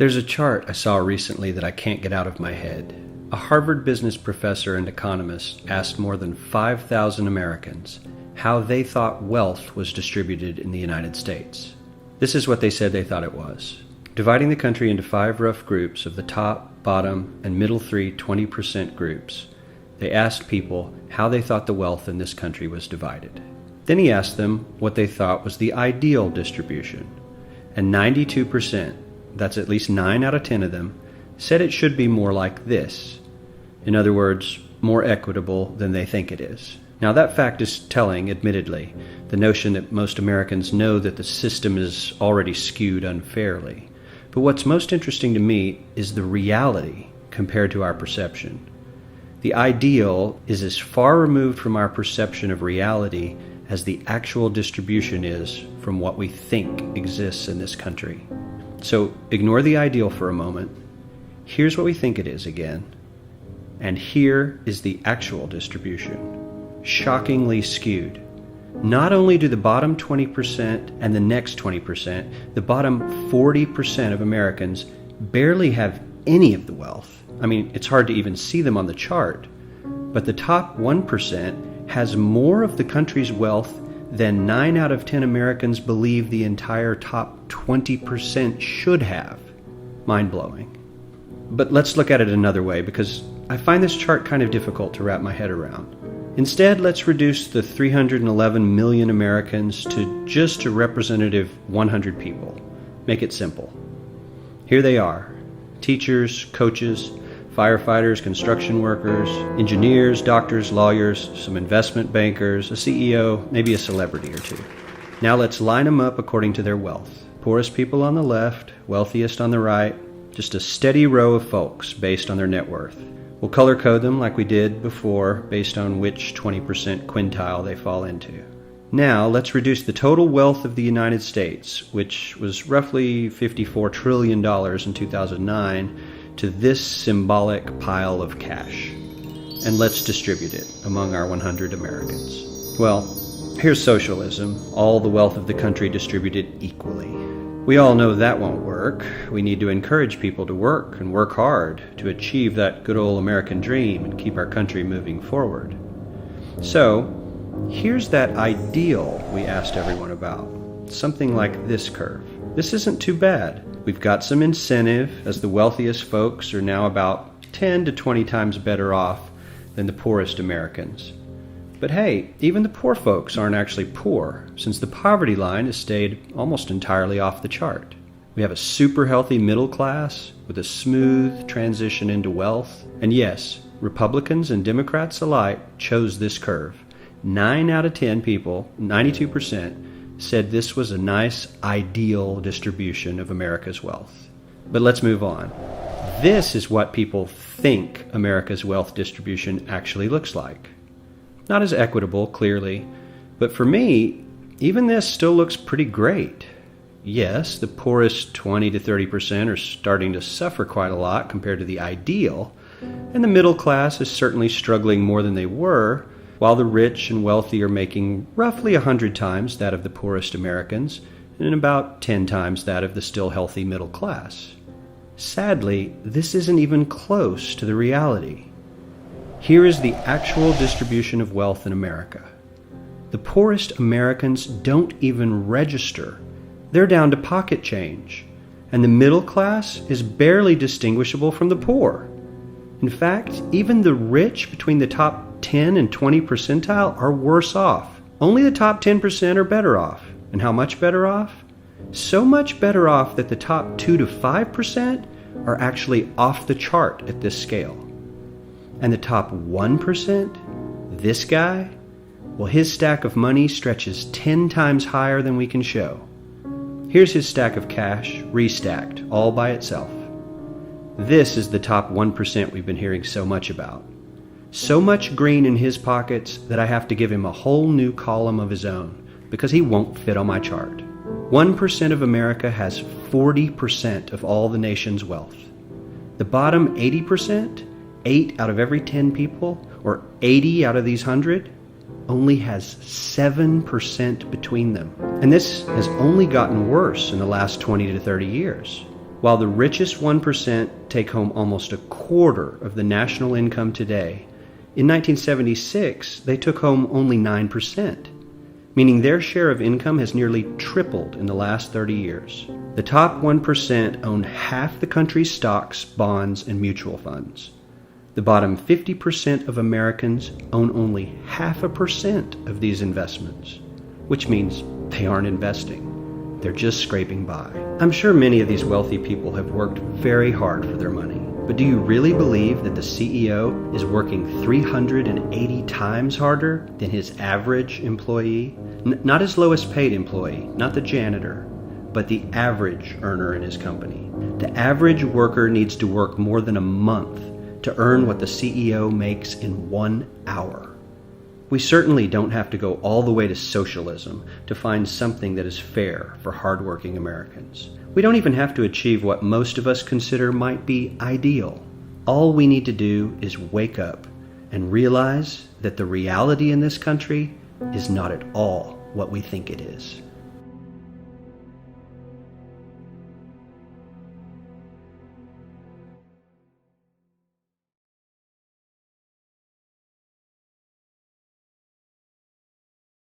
There's a chart I saw recently that I can't get out of my head. A Harvard business professor and economist asked more than 5,000 Americans how they thought wealth was distributed in the United States. This is what they said they thought it was. Dividing the country into 5 rough groups of the top, bottom, and middle 3 20% groups, they asked people how they thought the wealth in this country was divided. Then he asked them what they thought was the ideal distribution. And 92%, that's at least 9 out of 10 of them, said it should be more like this. In other words, more equitable than they think it is. Now that fact is telling, admittedly, the notion that most Americans know that the system is already skewed unfairly. But what's most interesting to me is the reality compared to our perception. The ideal is as far removed from our perception of reality as the actual distribution is from what we think exists in this country. So ignore the ideal for a moment. Here's what we think it is again. And here is the actual distribution. Shockingly skewed. Not only do the bottom 20% and the next 20%, the bottom 40% of Americans barely have any of the wealth. I mean, it's hard to even see them on the chart. But the top 1% has more of the country's wealth than 9 out of 10 Americans believe the entire top 20% should have. Mind-blowing. But let's look at it another way, because I find this chart kind of difficult to wrap my head around. Instead, let's reduce the 311 million Americans to just a representative 100 people. Make it simple. Here they are: teachers, coaches, firefighters, construction workers, engineers, doctors, lawyers, some investment bankers, a CEO, maybe a celebrity or two. Now let's line them up according to their wealth. Poorest people on the left, wealthiest on the right, just a steady row of folks based on their net worth. We'll color code them like we did before based on which 20% quintile they fall into. Now let's reduce the total wealth of the United States, which was roughly $54 trillion in 2009, to this symbolic pile of cash. And let's distribute it among our 100 Americans. Well, here's socialism, all the wealth of the country distributed equally. We all know that won't work. We need to encourage people to work and work hard to achieve that good old American dream and keep our country moving forward. So, here's that ideal we asked everyone about. Something like this curve. This isn't too bad. We've got some incentive, as the wealthiest folks are now about 10 to 20 times better off than the poorest Americans. But hey, even the poor folks aren't actually poor, since the poverty line has stayed almost entirely off the chart. We have a super healthy middle class with a smooth transition into wealth. And yes, Republicans and Democrats alike chose this curve. 9 out of 10 people, 92%, said this was a nice, ideal distribution of America's wealth. But let's move on. This is what people think America's wealth distribution actually looks like. Not as equitable, clearly, but for me, even this still looks pretty great. Yes, the poorest 20 to 30% are starting to suffer quite a lot compared to the ideal, and the middle class is certainly struggling more than they were, while the rich and wealthy are making roughly 100 times that of the poorest Americans and about 10 times that of the still healthy middle class. Sadly, this isn't even close to the reality. Here is the actual distribution of wealth in America. The poorest Americans don't even register. They're down to pocket change, and the middle class is barely distinguishable from the poor. In fact, even the rich between the top 10 and 20 percentile are worse off. Only the top 10% are better off. And how much better off? So much better off that the top 2 to 5% are actually off the chart at this scale. And the top 1%, this guy, well, his stack of money stretches 10 times higher than we can show. Here's his stack of cash, restacked, all by itself. This is the top 1% we've been hearing so much about. So much green in his pockets that I have to give him a whole new column of his own, because he won't fit on my chart. 1% of America has 40% of all the nation's wealth. The bottom 80%, 8 out of every 10 people, or 80 out of these 100, only has 7% between them. And this has only gotten worse in the last 20 to 30 years. While the richest 1% take home almost a quarter of the national income today, in 1976 they took home only 9%, meaning their share of income has nearly tripled in the last 30 years. The top 1% own half the country's stocks, bonds, and mutual funds. The bottom 50% of Americans own only 0.5% of these investments, which means they aren't investing. They're just scraping by. I'm sure many of these wealthy people have worked very hard for their money, but do you really believe that the CEO is working 380 times harder than his average employee? Not his lowest paid employee, not the janitor, but the average earner in his company. The average worker needs to work more than a month to earn what the CEO makes in 1 hour. We certainly don't have to go all the way to socialism to find something that is fair for hardworking Americans. We don't even have to achieve what most of us consider might be ideal. All we need to do is wake up and realize that the reality in this country is not at all what we think it is.